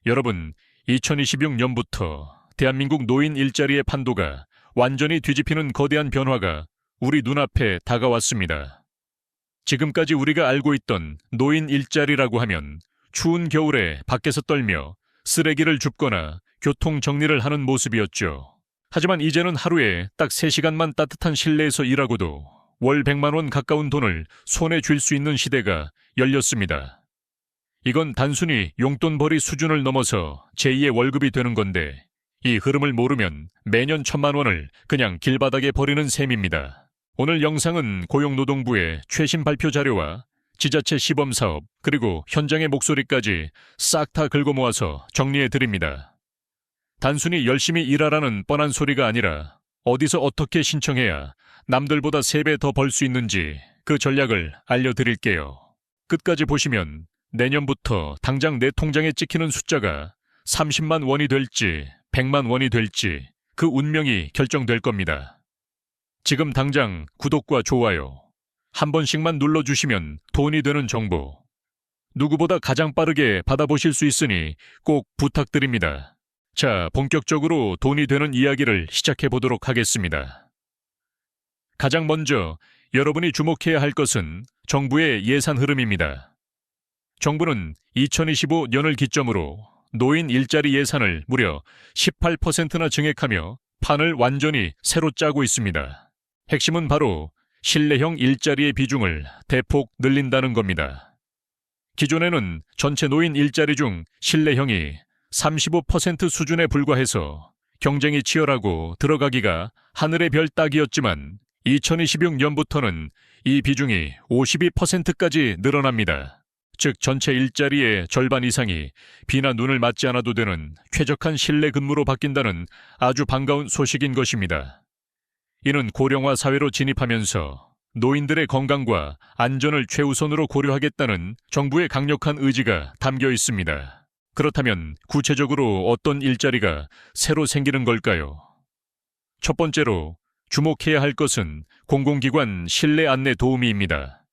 여러분, 2026년부터 대한민국 노인 일자리의 판도가 완전히 뒤집히는 거대한 변화가 우리 눈앞에 다가왔습니다. 지금까지 우리가 알고 있던 노인 일자리라고 하면 추운 겨울에 밖에서 떨며 쓰레기를 줍거나 교통 정리를 하는 모습이었죠. 하지만 이제는 하루에 딱 3시간만 따뜻한 실내에서 일하고도 월 100만 원 가까운 돈을 손에 쥘 수 있는 시대가 열렸습니다. 이건 단순히 용돈벌이 수준을 넘어서 제2의 월급이 되는 건데 이 흐름을 모르면 매년 1,000만 원을 그냥 길바닥에 버리는 셈입니다. 오늘 영상은 고용노동부의 최신 발표 자료와 지자체 시범사업 그리고 현장의 목소리까지 싹 다 긁어 모아서 정리해 드립니다. 단순히 열심히 일하라는 뻔한 소리가 아니라 어디서 어떻게 신청해야 남들보다 3배 더 벌 수 있는지 그 전략을 알려드릴게요. 끝까지 보시면 내년부터 당장 내 통장에 찍히는 숫자가 30만 원이 될지 100만 원이 될지 그 운명이 결정될 겁니다. 지금 당장 구독과 좋아요 한 번씩만 눌러주시면 돈이 되는 정보 누구보다 가장 빠르게 받아보실 수 있으니 꼭 부탁드립니다. 자, 본격적으로 돈이 되는 이야기를 시작해 보도록 하겠습니다. 가장 먼저 여러분이 주목해야 할 것은 정부의 예산 흐름입니다. 정부는 2025년을 기점으로 노인 일자리 예산을 무려 18%나 증액하며 판을 완전히 새로 짜고 있습니다. 핵심은 바로 실내형 일자리의 비중을 대폭 늘린다는 겁니다. 기존에는 전체 노인 일자리 중 실내형이 35% 수준에 불과해서 경쟁이 치열하고 들어가기가 하늘의 별 따기였지만 2026년부터는 이 비중이 52%까지 늘어납니다. 즉 전체 일자리의 절반 이상이 비나 눈을 맞지 않아도 되는 쾌적한 실내 근무로 바뀐다는 아주 반가운 소식인 것입니다. 이는 고령화 사회로 진입하면서 노인들의 건강과 안전을 최우선으로 고려하겠다는 정부의 강력한 의지가 담겨 있습니다. 그렇다면 구체적으로 어떤 일자리가 새로 생기는 걸까요? 첫 번째로 주목해야 할 것은 공공기관 실내 안내 도우미입니다.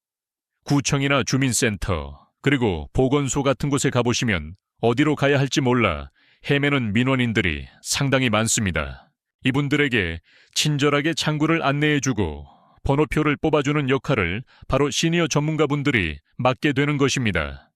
구청이나 주민센터, 그리고 보건소 같은 곳에 가보시면 어디로 가야 할지 몰라 헤매는 민원인들이 상당히 많습니다. 이분들에게 친절하게 창구를 안내해주고 번호표를 뽑아주는 역할을 바로 시니어 전문가분들이 맡게 되는 것입니다.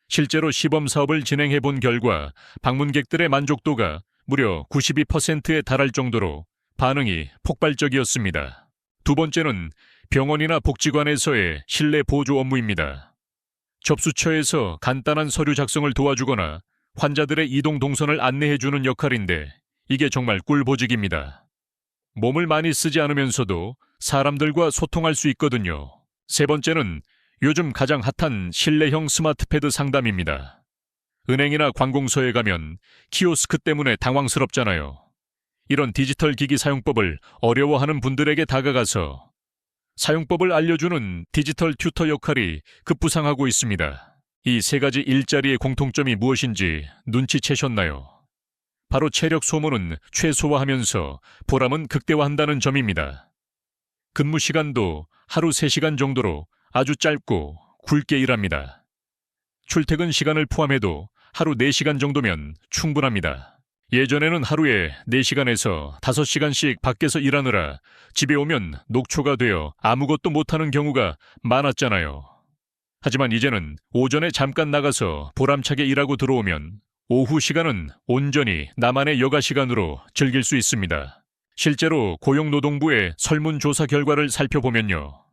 실제로 시범사업을 진행해 본 결과 방문객들의 만족도가 무려 92%에 달할 정도로 반응이 폭발적이었습니다. 두 번째는 병원이나 복지관에서의 실내 보조 업무입니다. 접수처에서 간단한 서류 작성을 도와주거나 환자들의 이동 동선을 안내해주는 역할인데 이게 정말 꿀보직입니다. 몸을 많이 쓰지 않으면서도 사람들과 소통할 수 있거든요. 세 번째는 요즘 가장 핫한 실내형 스마트패드 상담입니다. 은행이나 관공서에 가면 키오스크 때문에 당황스럽잖아요. 이런 디지털 기기 사용법을 어려워하는 분들에게 다가가서 사용법을 알려주는 디지털 튜터 역할이 급부상하고 있습니다. 이 3가지 일자리의 공통점이 무엇인지 눈치채셨나요? 바로 체력 소모는 최소화하면서 보람은 극대화한다는 점입니다. 근무 시간도 하루 3시간 정도로 아주 짧고 굵게 일합니다. 출퇴근 시간을 포함해도 하루 4시간 정도면 충분합니다. 예전에는 하루에 4시간에서 5시간씩 밖에서 일하느라 집에 오면 녹초가 되어 아무것도 못하는 경우가 많았잖아요. 하지만 이제는 오전에 잠깐 나가서 보람차게 일하고 들어오면 오후 시간은 온전히 나만의 여가 시간으로 즐길 수 있습니다. 실제로 고용노동부의 설문조사 결과를 살펴보면요.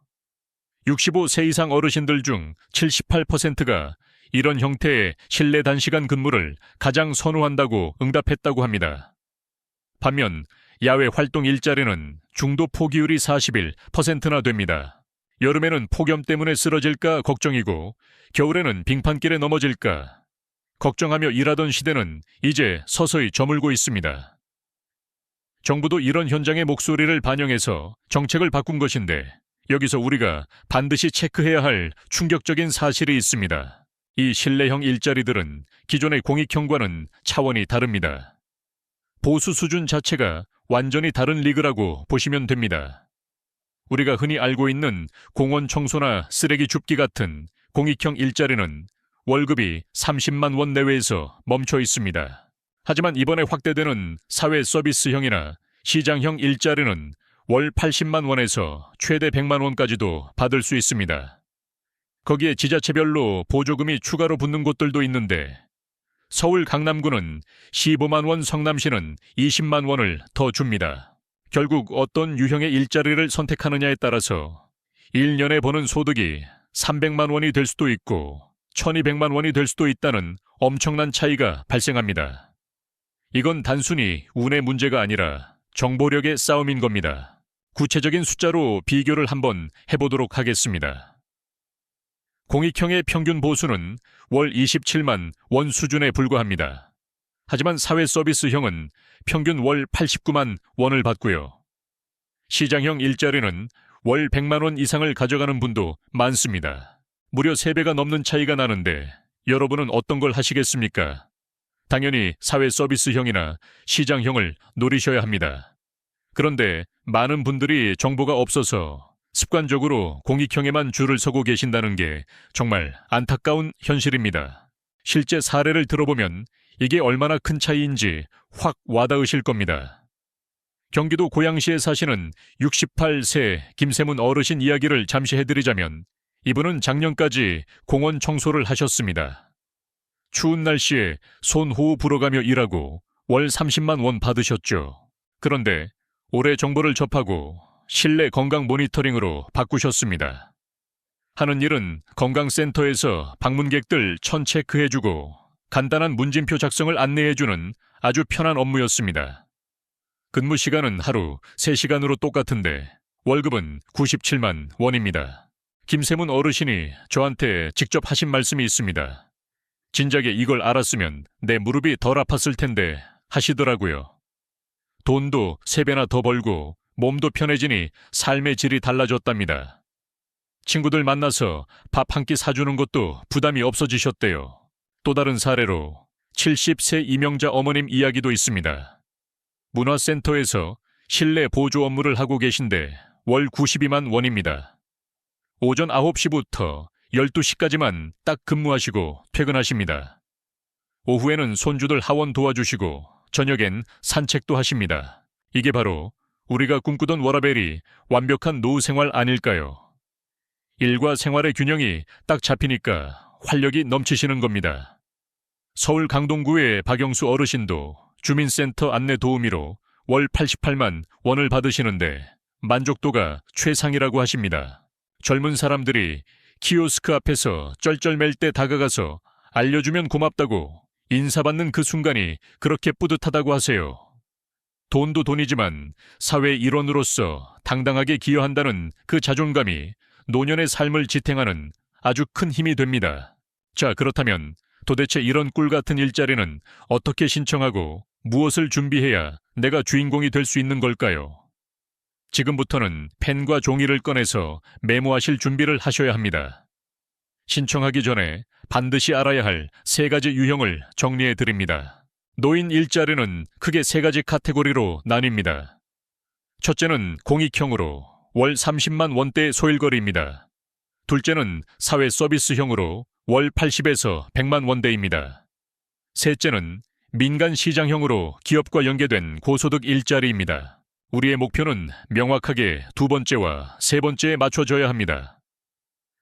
65세 이상 어르신들 중 78%가 이런 형태의 실내 단시간 근무를 가장 선호한다고 응답했다고 합니다. 반면 야외 활동 일자리는 중도 포기율이 41%나 됩니다. 여름에는 폭염 때문에 쓰러질까 걱정이고 겨울에는 빙판길에 넘어질까 걱정하며 일하던 시대는 이제 서서히 저물고 있습니다. 정부도 이런 현장의 목소리를 반영해서 정책을 바꾼 것인데 여기서 우리가 반드시 체크해야 할 충격적인 사실이 있습니다. 이 실내형 일자리들은 기존의 공익형과는 차원이 다릅니다. 보수 수준 자체가 완전히 다른 리그라고 보시면 됩니다. 우리가 흔히 알고 있는 공원 청소나 쓰레기 줍기 같은 공익형 일자리는 월급이 30만 원 내외에서 멈춰 있습니다. 하지만 이번에 확대되는 사회 서비스형이나 시장형 일자리는 월 80만 원에서 최대 100만 원까지도 받을 수 있습니다. 거기에 지자체별로 보조금이 추가로 붙는 곳들도 있는데 서울 강남구는 15만 원, 성남시는 20만 원을 더 줍니다. 결국 어떤 유형의 일자리를 선택하느냐에 따라서 1년에 버는 소득이 300만 원이 될 수도 있고 1200만 원이 될 수도 있다는 엄청난 차이가 발생합니다. 이건 단순히 운의 문제가 아니라 정보력의 싸움인 겁니다. 구체적인 숫자로 비교를 한번 해보도록 하겠습니다. 공익형의 평균 보수는 월 27만 원 수준에 불과합니다. 하지만 사회 서비스형은 평균 월 89만 원을 받고요. 시장형 일자리는 월 100만 원 이상을 가져가는 분도 많습니다. 무려 3배가 넘는 차이가 나는데 여러분은 어떤 걸 하시겠습니까? 당연히 사회 서비스형이나 시장형을 노리셔야 합니다. 그런데 많은 분들이 정보가 없어서 습관적으로 공익형에만 줄을 서고 계신다는 게 정말 안타까운 현실입니다. 실제 사례를 들어보면 이게 얼마나 큰 차이인지 확 와닿으실 겁니다. 경기도 고양시에 사시는 68세 김세문 어르신 이야기를 잠시 해드리자면 이분은 작년까지 공원 청소를 하셨습니다. 추운 날씨에 손 호흡 불어가며 일하고 월 30만 원 받으셨죠. 그런데 올해 정보를 접하고 실내 건강 모니터링으로 바꾸셨습니다. 하는 일은 건강센터에서 방문객들 천 체크해주고 간단한 문진표 작성을 안내해주는 아주 편한 업무였습니다. 근무 시간은 하루 3시간으로 똑같은데 월급은 97만 원입니다. 김세문 어르신이 저한테 직접 하신 말씀이 있습니다. 진작에 이걸 알았으면 내 무릎이 덜 아팠을 텐데 하시더라고요. 돈도 3배나 더 벌고 몸도 편해지니 삶의 질이 달라졌답니다. 친구들 만나서 밥 한 끼 사주는 것도 부담이 없어지셨대요. 또 다른 사례로 70세 이명자 어머님 이야기도 있습니다. 문화센터에서 실내 보조 업무를 하고 계신데 월 92만 원입니다. 오전 9시부터 12시까지만 딱 근무하시고 퇴근하십니다. 오후에는 손주들 하원 도와주시고 저녁엔 산책도 하십니다. 이게 바로 우리가 꿈꾸던 워라밸이 완벽한 노후 생활 아닐까요? 일과 생활의 균형이 딱 잡히니까 활력이 넘치시는 겁니다. 서울 강동구의 박영수 어르신도 주민센터 안내 도우미로 월 88만 원을 받으시는데 만족도가 최상이라고 하십니다. 젊은 사람들이 키오스크 앞에서 쩔쩔맬 때 다가가서 알려주면 고맙다고 인사받는 그 순간이 그렇게 뿌듯하다고 하세요. 돈도 돈이지만 사회 일원으로서 당당하게 기여한다는 그 자존감이 노년의 삶을 지탱하는 아주 큰 힘이 됩니다. 자, 그렇다면 도대체 이런 꿀 같은 일자리는 어떻게 신청하고 무엇을 준비해야 내가 주인공이 될 수 있는 걸까요? 지금부터는 펜과 종이를 꺼내서 메모하실 준비를 하셔야 합니다. 신청하기 전에 반드시 알아야 할 3가지 유형을 정리해 드립니다. 노인 일자리는 크게 3가지 카테고리로 나뉩니다. 첫째는 공익형으로 월 30만 원대의 소일거리입니다. 둘째는 사회 서비스형으로 월 80에서 100만 원대입니다. 셋째는 민간 시장형으로 기업과 연계된 고소득 일자리입니다. 우리의 목표는 명확하게 2번째와 3번째에 맞춰져야 합니다.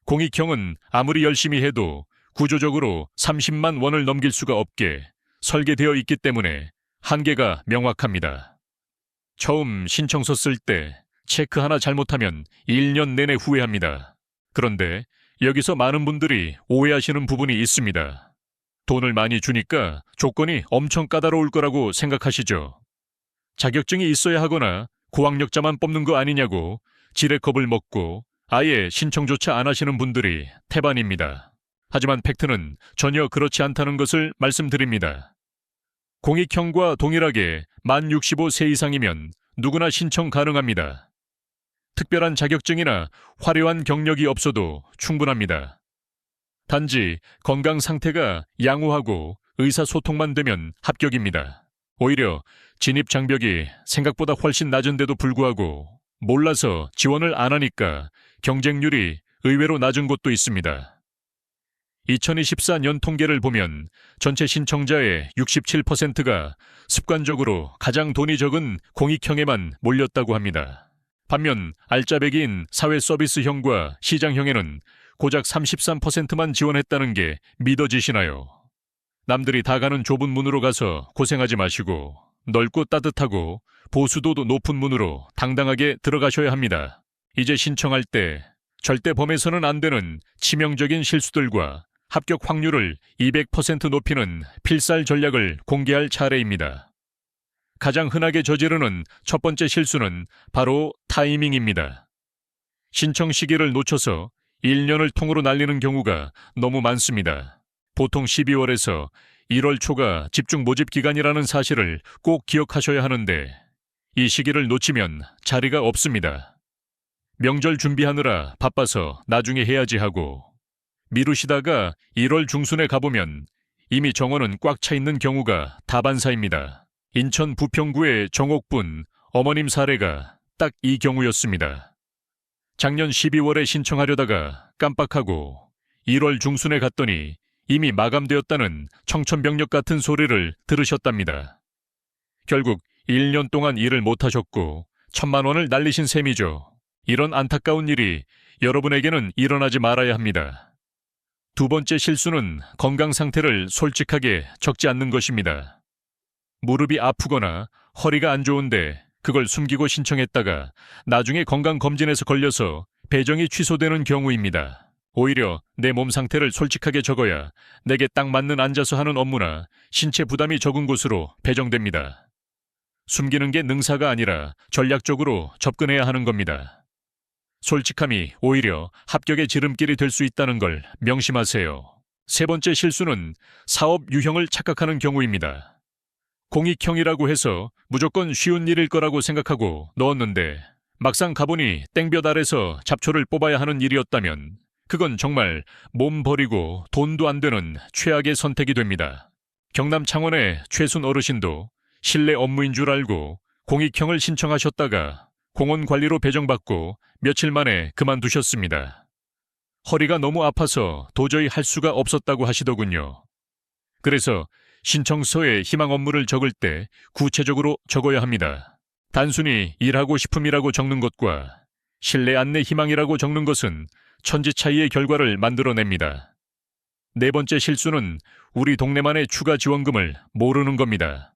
공익형은 아무리 열심히 해도 구조적으로 30만 원을 넘길 수가 없게 설계되어 있기 때문에 한계가 명확합니다. 처음 신청서 쓸 때 체크 하나 잘못하면 1년 내내 후회합니다. 그런데 여기서 많은 분들이 오해하시는 부분이 있습니다. 돈을 많이 주니까 조건이 엄청 까다로울 거라고 생각하시죠. 자격증이 있어야 하거나 고학력자만 뽑는 거 아니냐고 지레컵을 먹고 아예 신청조차 안 하시는 분들이 태반입니다. 하지만 팩트는 전혀 그렇지 않다는 것을 말씀드립니다. 공익형과 동일하게 만 65세 이상이면 누구나 신청 가능합니다. 특별한 자격증이나 화려한 경력이 없어도 충분합니다. 단지 건강 상태가 양호하고 의사소통만 되면 합격입니다. 오히려 진입 장벽이 생각보다 훨씬 낮은데도 불구하고 몰라서 지원을 안 하니까 경쟁률이 의외로 낮은 곳도 있습니다. 2024년 통계를 보면 전체 신청자의 67%가 습관적으로 가장 돈이 적은 공익형에만 몰렸다고 합니다. 반면 알짜배기인 사회서비스형과 시장형에는 고작 33%만 지원했다는 게 믿어지시나요? 남들이 다 가는 좁은 문으로 가서 고생하지 마시고 넓고 따뜻하고 보수도도 높은 문으로 당당하게 들어가셔야 합니다. 이제 신청할 때 절대 범해서는 안 되는 치명적인 실수들과 합격 확률을 200% 높이는 필살 전략을 공개할 차례입니다. 가장 흔하게 저지르는 첫 번째 실수는 바로 타이밍입니다. 신청 시기를 놓쳐서 1년을 통으로 날리는 경우가 너무 많습니다. 보통 12월에서 1월 초가 집중 모집 기간이라는 사실을 꼭 기억하셔야 하는데 이 시기를 놓치면 자리가 없습니다. 명절 준비하느라 바빠서 나중에 해야지 하고 미루시다가 1월 중순에 가보면 이미 정원은 꽉 차 있는 경우가 다반사입니다. 인천 부평구의 정옥분 어머님 사례가 딱 이 경우였습니다. 작년 12월에 신청하려다가 깜빡하고 1월 중순에 갔더니 이미 마감되었다는 청천벽력 같은 소리를 들으셨답니다. 결국 1년 동안 일을 못하셨고 1,000만 원을 날리신 셈이죠. 이런 안타까운 일이 여러분에게는 일어나지 말아야 합니다. 두 번째 실수는 건강 상태를 솔직하게 적지 않는 것입니다. 무릎이 아프거나 허리가 안 좋은데 그걸 숨기고 신청했다가 나중에 건강검진에서 걸려서 배정이 취소되는 경우입니다. 오히려 내 몸 상태를 솔직하게 적어야 내게 딱 맞는 앉아서 하는 업무나 신체 부담이 적은 곳으로 배정됩니다. 숨기는 게 능사가 아니라 전략적으로 접근해야 하는 겁니다. 솔직함이 오히려 합격의 지름길이 될 수 있다는 걸 명심하세요. 세 번째 실수는 사업 유형을 착각하는 경우입니다. 공익형이라고 해서 무조건 쉬운 일일 거라고 생각하고 넣었는데 막상 가보니 땡볕 아래서 잡초를 뽑아야 하는 일이었다면 그건 정말 몸 버리고 돈도 안 되는 최악의 선택이 됩니다. 경남 창원의 최순 어르신도 실내 업무인 줄 알고 공익형을 신청하셨다가 공원 관리로 배정받고 며칠 만에 그만두셨습니다. 허리가 너무 아파서 도저히 할 수가 없었다고 하시더군요. 그래서 신청서에 희망 업무를 적을 때 구체적으로 적어야 합니다. 단순히 일하고 싶음이라고 적는 것과 실내 안내 희망이라고 적는 것은 천지 차이의 결과를 만들어냅니다. 네 번째 실수는 우리 동네만의 추가 지원금을 모르는 겁니다.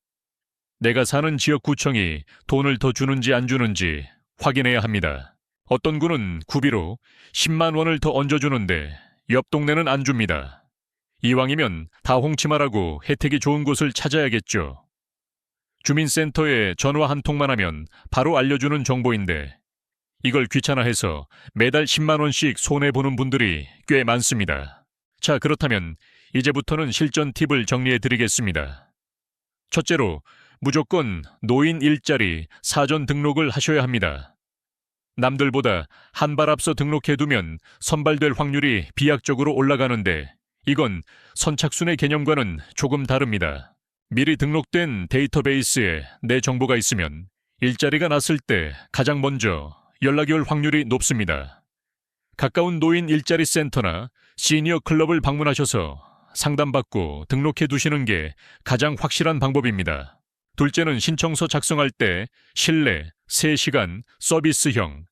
내가 사는 지역구청이 돈을 더 주는지 안 주는지 확인해야 합니다. 어떤 구는 구비로 10만 원을 더 얹어주는데 옆 동네는 안 줍니다. 이왕이면 다 홍치마라고 혜택이 좋은 곳을 찾아야겠죠. 주민센터에 전화 한 통만 하면 바로 알려주는 정보인데 이걸 귀찮아해서 매달 10만 원씩 손해보는 분들이 꽤 많습니다. 자, 그렇다면 이제부터는 실전 팁을 정리해 드리겠습니다. 첫째로 무조건 노인 일자리 사전 등록을 하셔야 합니다. 남들보다 한 발 앞서 등록해두면 선발될 확률이 비약적으로 올라가는데 이건 선착순의 개념과는 조금 다릅니다. 미리 등록된 데이터베이스에 내 정보가 있으면 일자리가 났을 때 가장 먼저 연락이 올 확률이 높습니다. 가까운 노인 일자리 센터나 시니어 클럽을 방문하셔서 상담받고 등록해 두시는 게 가장 확실한 방법입니다. 둘째는 신청서 작성할 때 신뢰, 3시간, 서비스형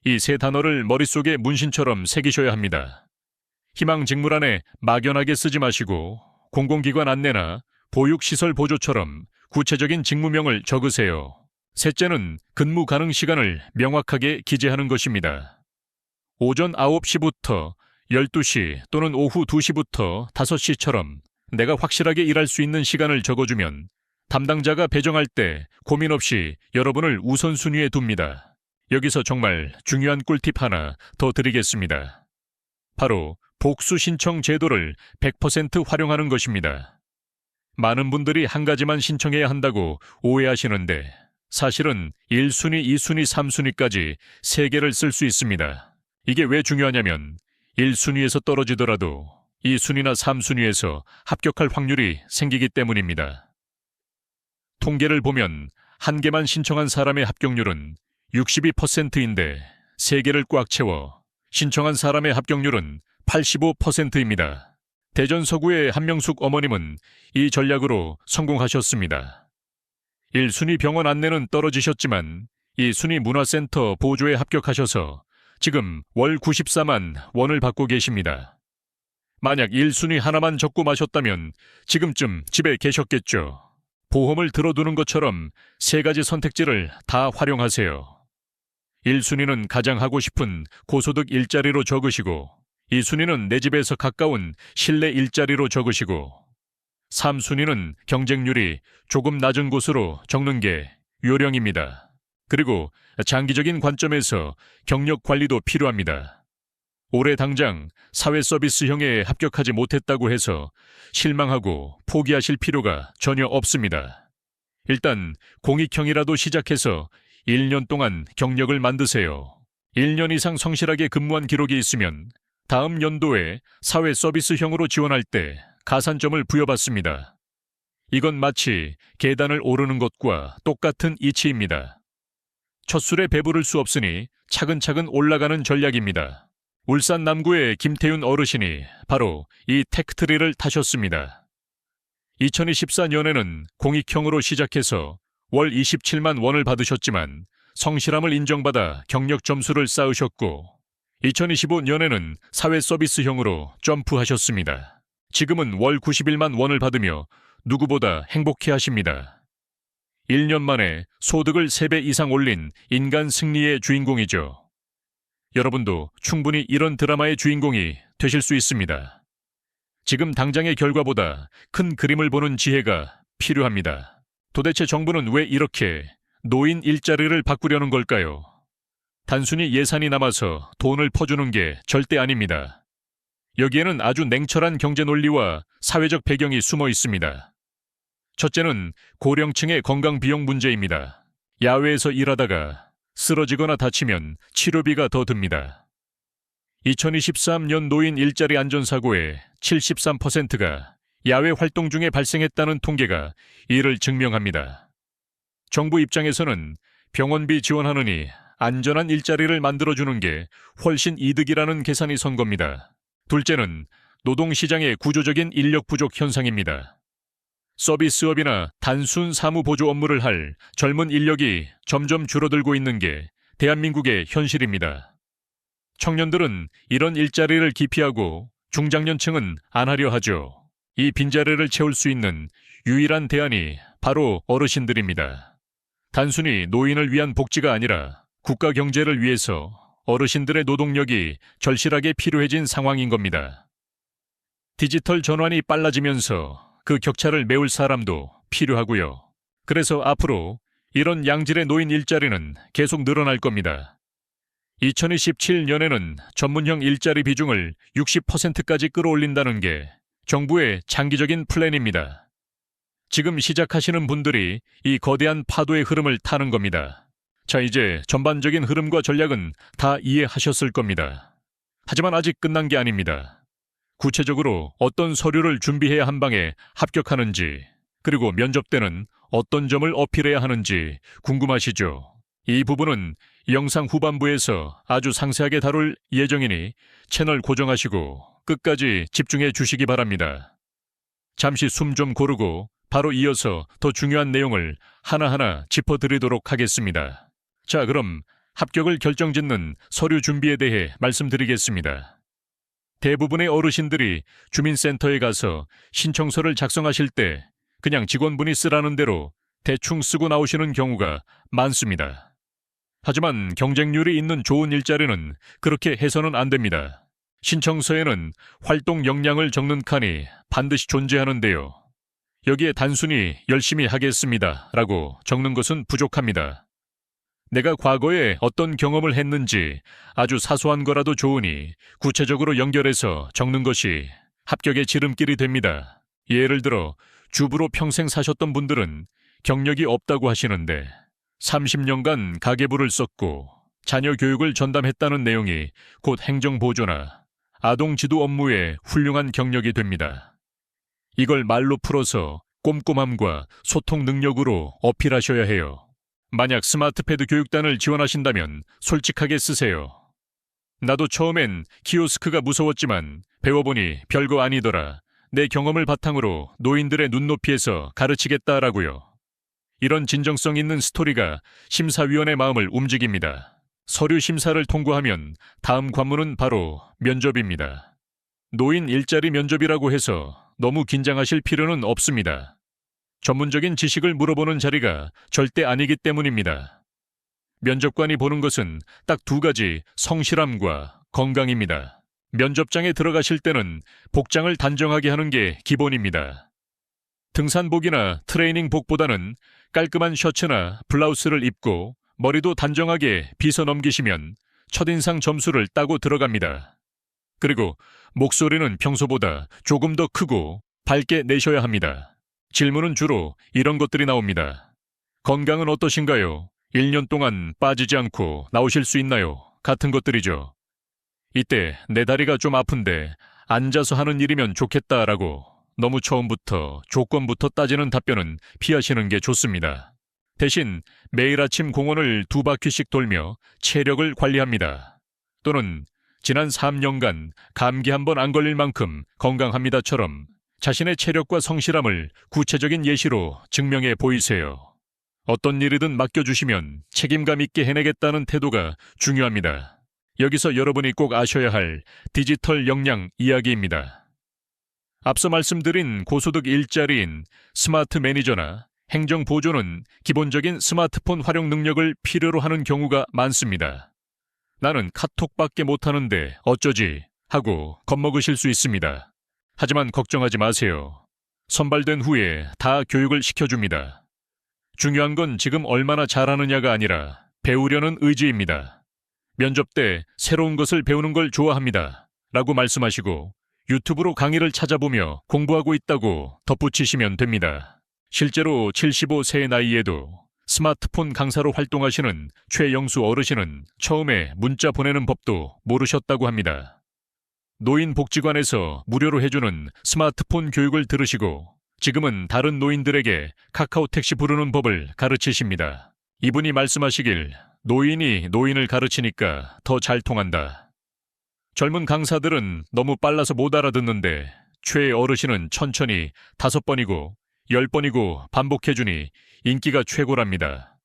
이 세 단어를 머릿속에 문신처럼 새기셔야 합니다. 희망 직무란에 막연하게 쓰지 마시고 공공기관 안내나 보육시설 보조처럼 구체적인 직무명을 적으세요. 셋째는 근무 가능 시간을 명확하게 기재하는 것입니다. 오전 9시부터 12시 또는 오후 2시부터 5시처럼 내가 확실하게 일할 수 있는 시간을 적어주면 담당자가 배정할 때 고민 없이 여러분을 우선순위에 둡니다. 여기서 정말 중요한 꿀팁 하나 더 드리겠습니다. 바로 복수 신청 제도를 100% 활용하는 것입니다. 많은 분들이 한 가지만 신청해야 한다고 오해하시는데 사실은 1순위, 2순위, 3순위까지 3개를 쓸 수 있습니다. 이게 왜 중요하냐면 1순위에서 떨어지더라도 2순위나 3순위에서 합격할 확률이 생기기 때문입니다. 통계를 보면 한 개만 신청한 사람의 합격률은 62%인데 3개를 꽉 채워 신청한 사람의 합격률은 85%입니다. 대전 서구의 한명숙 어머님은 이 전략으로 성공하셨습니다. 1순위 병원 안내는 떨어지셨지만 이 순위 문화센터 보조에 합격하셔서 지금 월 94만 원을 받고 계십니다. 만약 1순위 하나만 적고 마셨다면 지금쯤 집에 계셨겠죠. 보험을 들어두는 것처럼 3가지 선택지를 다 활용하세요. 1순위는 가장 하고 싶은 고소득 일자리로 적으시고 2순위는 내 집에서 가까운 실내 일자리로 적으시고 3순위는 경쟁률이 조금 낮은 곳으로 적는 게 요령입니다. 그리고 장기적인 관점에서 경력 관리도 필요합니다. 올해 당장 사회서비스형에 합격하지 못했다고 해서 실망하고 포기하실 필요가 전혀 없습니다. 일단 공익형이라도 시작해서 1년 동안 경력을 만드세요. 1년 이상 성실하게 근무한 기록이 있으면 다음 연도에 사회서비스형으로 지원할 때 가산점을 부여받습니다. 이건 마치 계단을 오르는 것과 똑같은 이치입니다. 첫 술에 배부를 수 없으니 차근차근 올라가는 전략입니다. 울산 남구의 김태윤 어르신이 바로 이 택트리를 타셨습니다. 2024년에는 공익형으로 시작해서 월 27만 원을 받으셨지만 성실함을 인정받아 경력 점수를 쌓으셨고 2025년에는 사회서비스형으로 점프하셨습니다. 지금은 월 91만 원을 받으며 누구보다 행복해하십니다. 1년 만에 소득을 3배 이상 올린 인간 승리의 주인공이죠. 여러분도 충분히 이런 드라마의 주인공이 되실 수 있습니다. 지금 당장의 결과보다 큰 그림을 보는 지혜가 필요합니다. 도대체 정부는 왜 이렇게 노인 일자리를 바꾸려는 걸까요? 단순히 예산이 남아서 돈을 퍼주는 게 절대 아닙니다. 여기에는 아주 냉철한 경제 논리와 사회적 배경이 숨어 있습니다. 첫째는 고령층의 건강 비용 문제입니다. 야외에서 일하다가 쓰러지거나 다치면 치료비가 더 듭니다. 2023년 노인 일자리 안전사고의 73%가 야외 활동 중에 발생했다는 통계가 이를 증명합니다. 정부 입장에서는 병원비 지원하느니 안전한 일자리를 만들어주는 게 훨씬 이득이라는 계산이 선 겁니다. 둘째는 노동시장의 구조적인 인력 부족 현상입니다. 서비스업이나 단순 사무보조 업무를 할 젊은 인력이 점점 줄어들고 있는 게 대한민국의 현실입니다. 청년들은 이런 일자리를 기피하고 중장년층은 안 하려 하죠. 이 빈자리를 채울 수 있는 유일한 대안이 바로 어르신들입니다. 단순히 노인을 위한 복지가 아니라 국가 경제를 위해서 어르신들의 노동력이 절실하게 필요해진 상황인 겁니다. 디지털 전환이 빨라지면서 그 격차를 메울 사람도 필요하고요. 그래서 앞으로 이런 양질의 노인 일자리는 계속 늘어날 겁니다. 2027년에는 전문형 일자리 비중을 60%까지 끌어올린다는 게 정부의 장기적인 플랜입니다. 지금 시작하시는 분들이 이 거대한 파도의 흐름을 타는 겁니다. 자, 이제 전반적인 흐름과 전략은 다 이해하셨을 겁니다. 하지만 아직 끝난 게 아닙니다. 구체적으로 어떤 서류를 준비해야 한 방에 합격하는지, 그리고 면접 때는 어떤 점을 어필해야 하는지 궁금하시죠? 이 부분은 영상 후반부에서 아주 상세하게 다룰 예정이니 채널 고정하시고 끝까지 집중해 주시기 바랍니다. 잠시 숨 좀 고르고 바로 이어서 더 중요한 내용을 하나하나 짚어드리도록 하겠습니다. 자, 그럼 합격을 결정짓는 서류 준비에 대해 말씀드리겠습니다. 대부분의 어르신들이 주민센터에 가서 신청서를 작성하실 때 그냥 직원분이 쓰라는 대로 대충 쓰고 나오시는 경우가 많습니다. 하지만 경쟁률이 있는 좋은 일자리는 그렇게 해서는 안 됩니다. 신청서에는 활동 역량을 적는 칸이 반드시 존재하는데요. 여기에 단순히 열심히 하겠습니다 라고 적는 것은 부족합니다. 내가 과거에 어떤 경험을 했는지 아주 사소한 거라도 좋으니 구체적으로 연결해서 적는 것이 합격의 지름길이 됩니다. 예를 들어 주부로 평생 사셨던 분들은 경력이 없다고 하시는데 30년간 가계부를 썼고 자녀 교육을 전담했다는 내용이 곧 행정보조나 아동지도 업무에 훌륭한 경력이 됩니다. 이걸 말로 풀어서 꼼꼼함과 소통 능력으로 어필하셔야 해요. 만약 스마트패드 교육단을 지원하신다면 솔직하게 쓰세요. 나도 처음엔 키오스크가 무서웠지만 배워보니 별거 아니더라. 내 경험을 바탕으로 노인들의 눈높이에서 가르치겠다라고요. 이런 진정성 있는 스토리가 심사위원의 마음을 움직입니다. 서류 심사를 통과하면 다음 관문은 바로 면접입니다. 노인 일자리 면접이라고 해서 너무 긴장하실 필요는 없습니다. 전문적인 지식을 물어보는 자리가 절대 아니기 때문입니다. 면접관이 보는 것은 딱 두 가지, 성실함과 건강입니다. 면접장에 들어가실 때는 복장을 단정하게 하는 게 기본입니다. 등산복이나 트레이닝복보다는 깔끔한 셔츠나 블라우스를 입고 머리도 단정하게 빗어 넘기시면 첫인상 점수를 따고 들어갑니다. 그리고 목소리는 평소보다 조금 더 크고 밝게 내셔야 합니다. 질문은 주로 이런 것들이 나옵니다. 건강은 어떠신가요? 1년 동안 빠지지 않고 나오실 수 있나요? 같은 것들이죠. 이때 내 다리가 좀 아픈데 앉아서 하는 일이면 좋겠다라고 너무 처음부터 조건부터 따지는 답변은 피하시는 게 좋습니다. 대신 매일 아침 공원을 2바퀴씩 돌며 체력을 관리합니다. 또는 지난 3년간 감기 한 번 안 걸릴 만큼 건강합니다처럼 자신의 체력과 성실함을 구체적인 예시로 증명해 보이세요. 어떤 일이든 맡겨주시면 책임감 있게 해내겠다는 태도가 중요합니다. 여기서 여러분이 꼭 아셔야 할 디지털 역량 이야기입니다. 앞서 말씀드린 고소득 일자리인 스마트 매니저나 행정 보조는 기본적인 스마트폰 활용 능력을 필요로 하는 경우가 많습니다. 나는 카톡밖에 못하는데 어쩌지 하고 겁먹으실 수 있습니다. 하지만 걱정하지 마세요. 선발된 후에 다 교육을 시켜줍니다. 중요한 건 지금 얼마나 잘하느냐가 아니라 배우려는 의지입니다. 면접 때 새로운 것을 배우는 걸 좋아합니다. 라고 말씀하시고 유튜브로 강의를 찾아보며 공부하고 있다고 덧붙이시면 됩니다. 실제로 75세의 나이에도 스마트폰 강사로 활동하시는 최영수 어르신은 처음에 문자 보내는 법도 모르셨다고 합니다. 노인복지관에서 무료로 해주는 스마트폰 교육을 들으시고 지금은 다른 노인들에게 카카오 택시 부르는 법을 가르치십니다. 이분이 말씀하시길 노인이 노인을 가르치니까 더 잘 통한다. 젊은 강사들은 너무 빨라서 못 알아듣는데 최 어르신은 천천히 5번이고 10번이고 반복해주니 인기가 최고랍니다.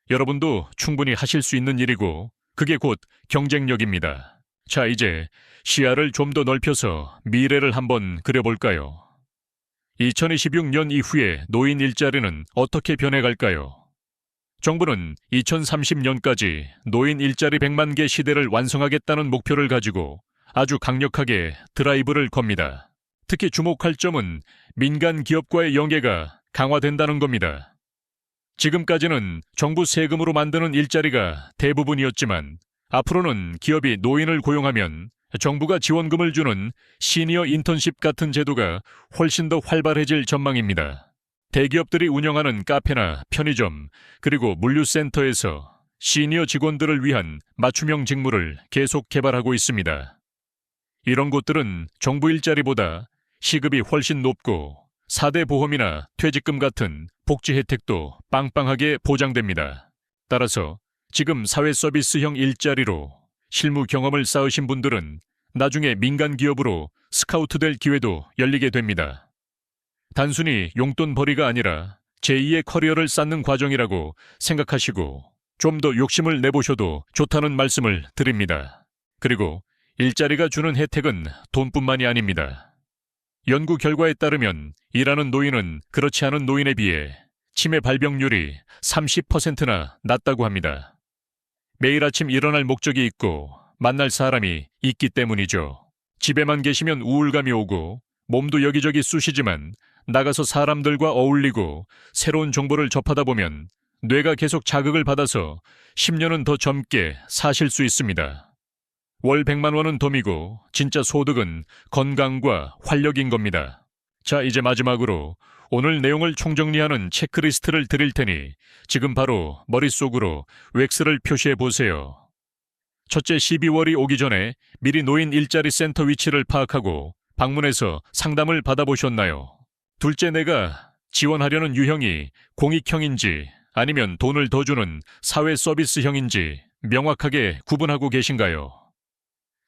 여러분도 충분히 하실 수 있는 일이고 그게 곧 경쟁력입니다. 자, 이제 시야를 좀 더 넓혀서 미래를 한번 그려볼까요? 2026년 이후에 노인 일자리는 어떻게 변해갈까요? 정부는 2030년까지 노인 일자리 100만 개 시대를 완성하겠다는 목표를 가지고 아주 강력하게 드라이브를 겁니다. 특히 주목할 점은 민간 기업과의 연계가 강화된다는 겁니다. 지금까지는 정부 세금으로 만드는 일자리가 대부분이었지만 앞으로는 기업이 노인을 고용하면 정부가 지원금을 주는 시니어 인턴십 같은 제도가 훨씬 더 활발해질 전망입니다. 대기업들이 운영하는 카페나 편의점 그리고 물류센터에서 시니어 직원들을 위한 맞춤형 직무를 계속 개발하고 있습니다. 이런 곳들은 정부 일자리보다 시급이 훨씬 높고 4대 보험이나 퇴직금 같은 복지 혜택도 빵빵하게 보장됩니다. 따라서 지금 사회서비스형 일자리로 실무 경험을 쌓으신 분들은 나중에 민간 기업으로 스카우트 될 기회도 열리게 됩니다. 단순히 용돈벌이가 아니라 제2의 커리어를 쌓는 과정이라고 생각하시고 좀 더 욕심을 내보셔도 좋다는 말씀을 드립니다. 그리고 일자리가 주는 혜택은 돈뿐만이 아닙니다. 연구 결과에 따르면 일하는 노인은 그렇지 않은 노인에 비해 치매 발병률이 30%나 낮다고 합니다. 매일 아침 일어날 목적이 있고 만날 사람이 있기 때문이죠. 집에만 계시면 우울감이 오고 몸도 여기저기 쑤시지만 나가서 사람들과 어울리고 새로운 정보를 접하다 보면 뇌가 계속 자극을 받아서 10년은 더 젊게 사실 수 있습니다. 월 100만 원은 덤이고 진짜 소득은 건강과 활력인 겁니다. 자, 이제 마지막으로 오늘 내용을 총정리하는 체크리스트를 드릴 테니 지금 바로 머릿속으로 웩스를 표시해 보세요. 첫째, 12월이 오기 전에 미리 노인 일자리 센터 위치를 파악하고 방문해서 상담을 받아보셨나요? 둘째, 내가 지원하려는 유형이 공익형인지 아니면 돈을 더 주는 사회 서비스형인지 명확하게 구분하고 계신가요?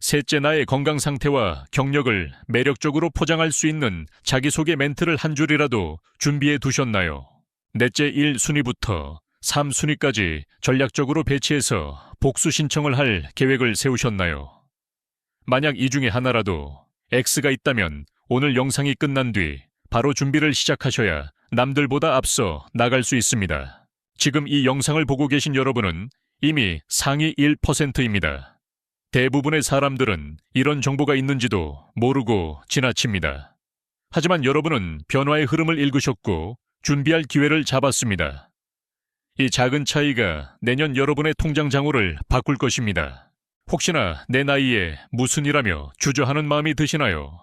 셋째, 나의 건강 상태와 경력을 매력적으로 포장할 수 있는 자기소개 멘트를 한 줄이라도 준비해 두셨나요? 넷째, 1순위부터 3순위까지 전략적으로 배치해서 복수 신청을 할 계획을 세우셨나요? 만약 이 중에 하나라도 X가 있다면 오늘 영상이 끝난 뒤 바로 준비를 시작하셔야 남들보다 앞서 나갈 수 있습니다. 지금 이 영상을 보고 계신 여러분은 이미 상위 1%입니다. 대부분의 사람들은 이런 정보가 있는지도 모르고 지나칩니다. 하지만 여러분은 변화의 흐름을 읽으셨고 준비할 기회를 잡았습니다. 이 작은 차이가 내년 여러분의 통장 잔고를 바꿀 것입니다. 혹시나 내 나이에 무슨 일하며 주저하는 마음이 드시나요?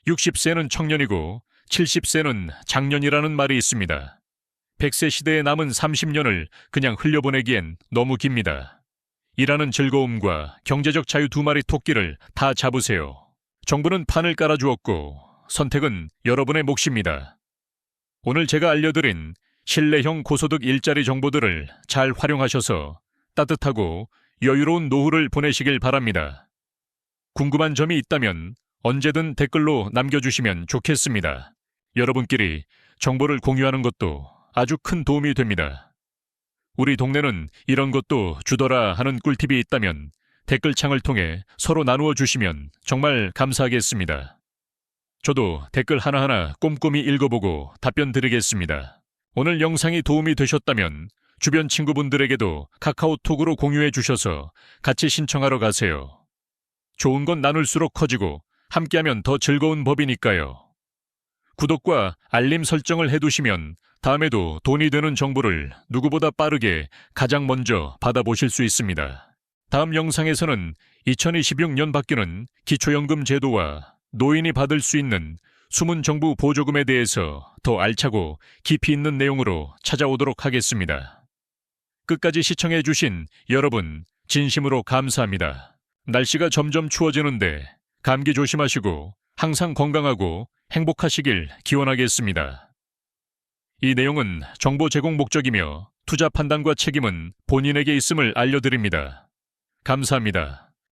60세는 청년이고 70세는 장년이라는 말이 있습니다. 100세 시대에 남은 30년을 그냥 흘려보내기엔 너무 깁니다. 일하는 즐거움과 경제적 자유 두 마리 토끼를 다 잡으세요. 정부는 판을 깔아주었고 선택은 여러분의 몫입니다. 오늘 제가 알려드린 신뢰형 고소득 일자리 정보들을 잘 활용하셔서 따뜻하고 여유로운 노후를 보내시길 바랍니다. 궁금한 점이 있다면 언제든 댓글로 남겨주시면 좋겠습니다. 여러분끼리 정보를 공유하는 것도 아주 큰 도움이 됩니다. 우리 동네는 이런 것도 주더라 하는 꿀팁이 있다면 댓글창을 통해 서로 나누어 주시면 정말 감사하겠습니다. 저도 댓글 하나하나 꼼꼼히 읽어보고 답변 드리겠습니다. 오늘 영상이 도움이 되셨다면 주변 친구분들에게도 카카오톡으로 공유해 주셔서 같이 신청하러 가세요. 좋은 건 나눌수록 커지고 함께하면 더 즐거운 법이니까요. 구독과 알림 설정을 해두시면 다음에도 돈이 되는 정보를 누구보다 빠르게 가장 먼저 받아보실 수 있습니다. 다음 영상에서는 2026년 바뀌는 기초연금 제도와 노인이 받을 수 있는 숨은 정부 보조금에 대해서 더 알차고 깊이 있는 내용으로 찾아오도록 하겠습니다. 끝까지 시청해주신 여러분 진심으로 감사합니다. 날씨가 점점 추워지는데 감기 조심하시고 항상 건강하고 행복하시길 기원하겠습니다. 이 내용은 정보 제공 목적이며 투자 판단과 책임은 본인에게 있음을 알려드립니다. 감사합니다.